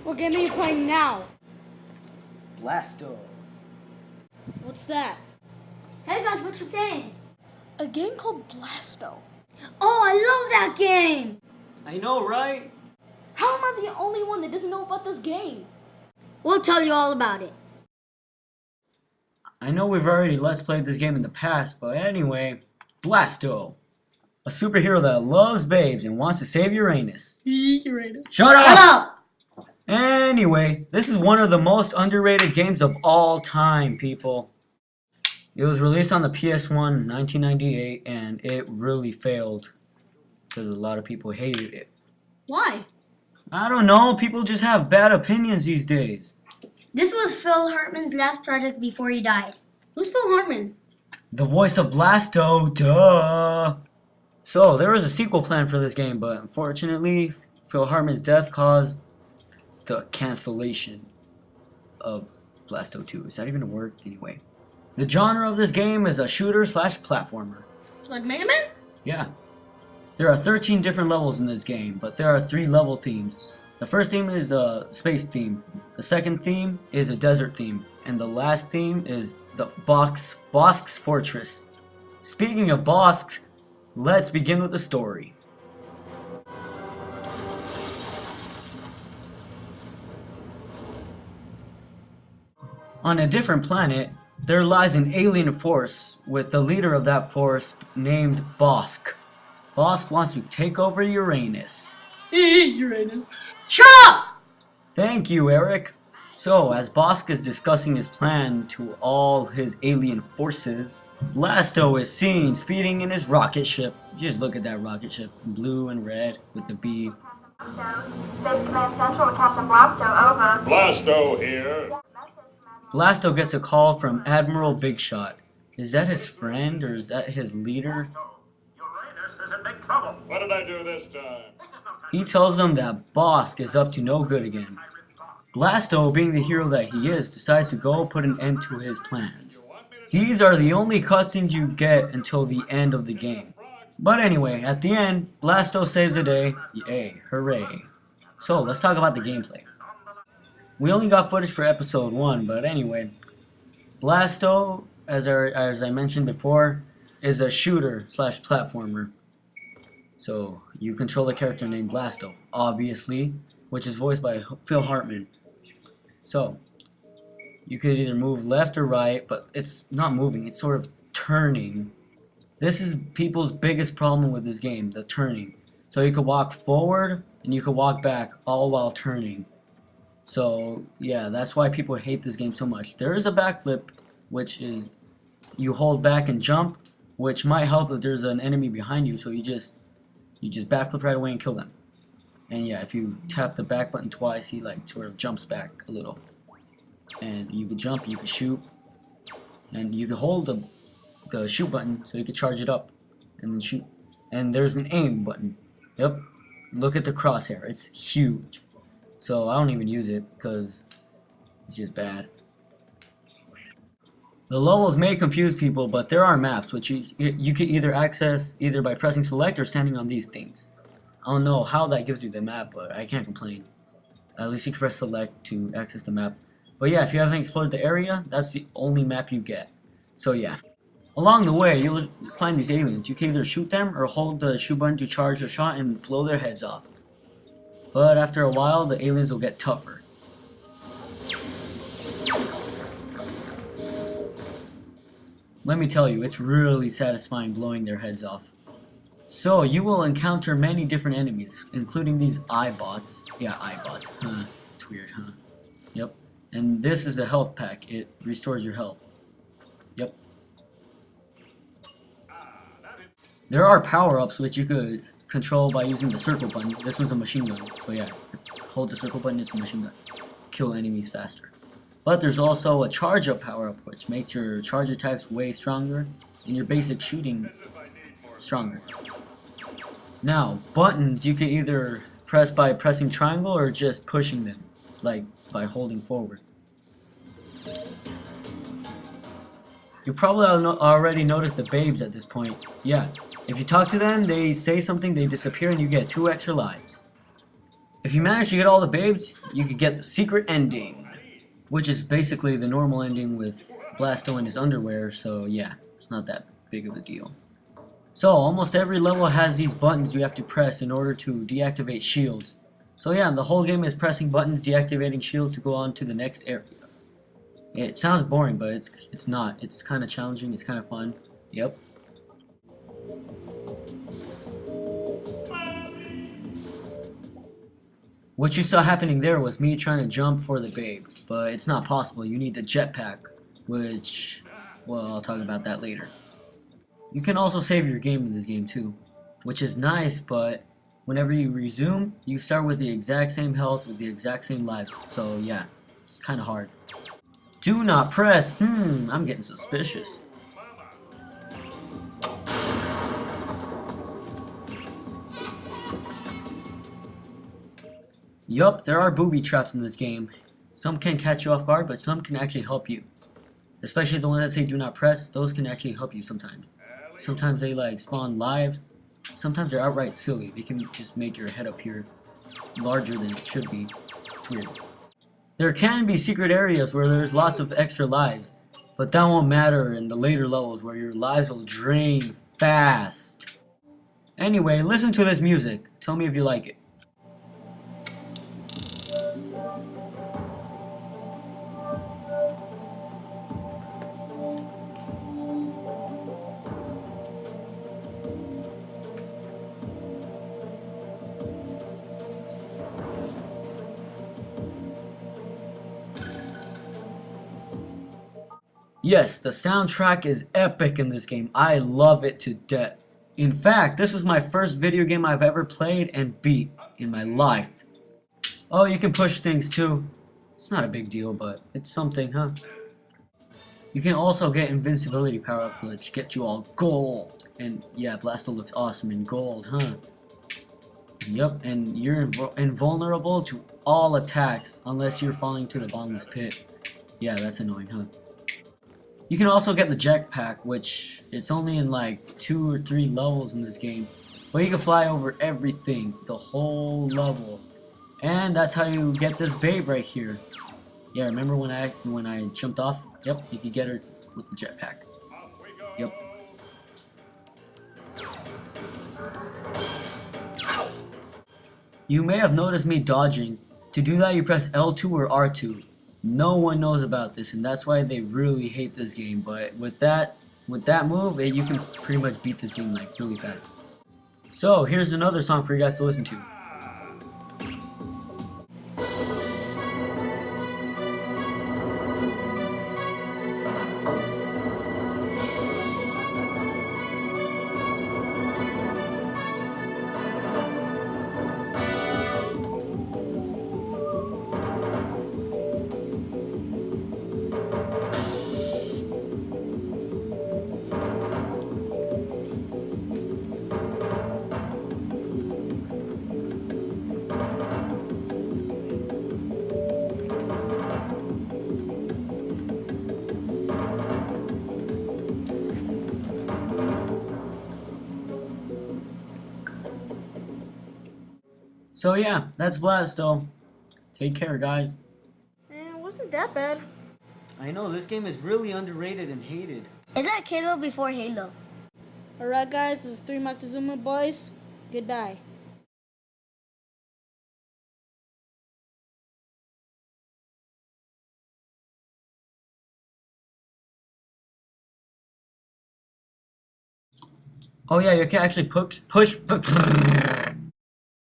What game are you playing now? Blasto. What's that? Hey guys, what you playing? A game called Blasto. Oh, I love that game! I know, right? How am I the only one that doesn't know about this game? We'll tell you all about it. I know we've already Let's Played this game in the past, but anyway, Blasto. A superhero that loves babes and wants to save Uranus. Uranus. Shut up! Shut up! Anyway, this is one of the most underrated games of all time, people. It was released on the PS1 in 1998, and it really failed because a lot of people hated it. Why? I don't know, people just have bad opinions these days. This was Phil Hartman's last project before he died. Who's Phil Hartman? The voice of Blasto, duh! So, there was a sequel planned for this game, but unfortunately, Phil Hartman's death caused the cancellation of Blasto 2. Is that even a word? Anyway. The genre of this game is a shooter/platformer. Like Mega Man? Yeah. There are 13 different levels in this game, but there are 3 level themes. The first theme is a space theme, the second theme is a desert theme, and the last theme is the Bosk's Fortress. Speaking of Bosk, let's begin with the story. On a different planet, there lies an alien force with the leader of that force named Bosk. Bosk wants to take over Uranus. Uranus. Shut up! Thank you, Eric. So, as Bosk is discussing his plan to all his alien forces, Blasto is seen speeding in his rocket ship. Just look at that rocket ship, blue and red with the B. Space Command Central with Captain Blasto, over. Blasto here. Blasto gets a call from Admiral Bigshot. Is that his friend or is that his leader? Uranus is in big trouble. What did I do this time? He tells him that Bosk is up to no good again. Blasto, being the hero that he is, decides to go put an end to his plans. These are the only cutscenes you get until the end of the game. But anyway, at the end, Blasto saves the day. Yay, hooray. So, let's talk about the gameplay. We only got footage for episode 1, but anyway, Blasto, as I mentioned before, is a shooter/platformer. So, you control a character named Blasto, obviously, which is voiced by Phil Hartman. So, you could either move left or right, but it's not moving, it's sort of turning. This is people's biggest problem with this game, the turning. So you could walk forward, and you could walk back, all while turning. So, yeah, that's why people hate this game so much. There is a backflip, which is you hold back and jump, which might help if there's an enemy behind you, so you just backflip right away and kill them. And yeah, if you tap the back button twice, he like sort of jumps back a little. And you can jump, you can shoot, and you can hold the shoot button so you can charge it up and then shoot. And there's an aim button. Yep. Look at the crosshair. It's huge. So I don't even use it because it's just bad. The levels may confuse people, but there are maps which you can either access either by pressing select or standing on these things. I don't know how that gives you the map, but I can't complain. At least you can press select to access the map. But yeah, if you haven't explored the area, that's the only map you get. So yeah. Along the way, you'll find these aliens. You can either shoot them or hold the shoot button to charge a shot and blow their heads off. But after a while, the aliens will get tougher. Let me tell you, it's really satisfying blowing their heads off. So, you will encounter many different enemies, including these iBots. Yeah, iBots. Huh. It's weird, huh? Yep. And this is a health pack. It restores your health. Yep. There are power-ups which you could control by using the circle button. This one's a machine gun. So yeah, hold the circle button, it's a machine gun. Kill enemies faster. But there's also a charge-up power-up which makes your charge attacks way stronger and your basic shooting stronger. Now, buttons you can either press by pressing triangle or just pushing them, like by holding forward. You probably already noticed the babes at this point. Yeah, if you talk to them, they say something, they disappear, and you get 2 extra lives. If you manage to get all the babes, you could get the secret ending, which is basically the normal ending with Blasto in his underwear, so yeah, it's not that big of a deal. So, almost every level has these buttons you have to press in order to deactivate shields. So yeah, the whole game is pressing buttons, deactivating shields to go on to the next area. It sounds boring, but it's not. It's kind of challenging, it's kind of fun. Yep. What you saw happening there was me trying to jump for the babe, but it's not possible. You need the jetpack, which, well, I'll talk about that later. You can also save your game in this game too, which is nice, but whenever you resume, you start with the exact same health with the exact same lives. So yeah, it's kind of hard. Do not press. I'm getting suspicious. Yup, there are booby traps in this game. Some can catch you off guard, but some can actually help you. Especially the ones that say do not press, those can actually help you sometimes. Sometimes they like spawn live. Sometimes they're outright silly. They can just make your head appear larger than it should be. It's weird. There can be secret areas where there's lots of extra lives, but that won't matter in the later levels where your lives will drain fast. Anyway, listen to this music. Tell me if you like it. Yes, the soundtrack is epic in this game. I love it to death. In fact, this was my first video game I've ever played and beat in my life. Oh, you can push things too. It's not a big deal, but it's something, huh? You can also get invincibility power-ups, which gets you all gold. And yeah, Blasto looks awesome in gold, huh? Yep, and you're invulnerable to all attacks unless you're falling to the bottomless pit. Yeah, that's annoying, huh? You can also get the jetpack, which it's only in like 2 or 3 levels in this game, but you can fly over everything, the whole level, and that's how you get this babe right here. Yeah, remember when I jumped off? Yep, you could get her with the jetpack. Yep. You may have noticed me dodging. To do that, you press L2 or R2. No one knows about this, and that's why they really hate this game. But with that move, you can pretty much beat this game like really fast. So here's another song for you guys to listen to. So yeah, that's Blasto. Take care, guys. It wasn't that bad. I know, this game is really underrated and hated. It's like Halo before Halo. Alright guys, this is 3moctezumaboys. Goodbye. Oh yeah, you can actually push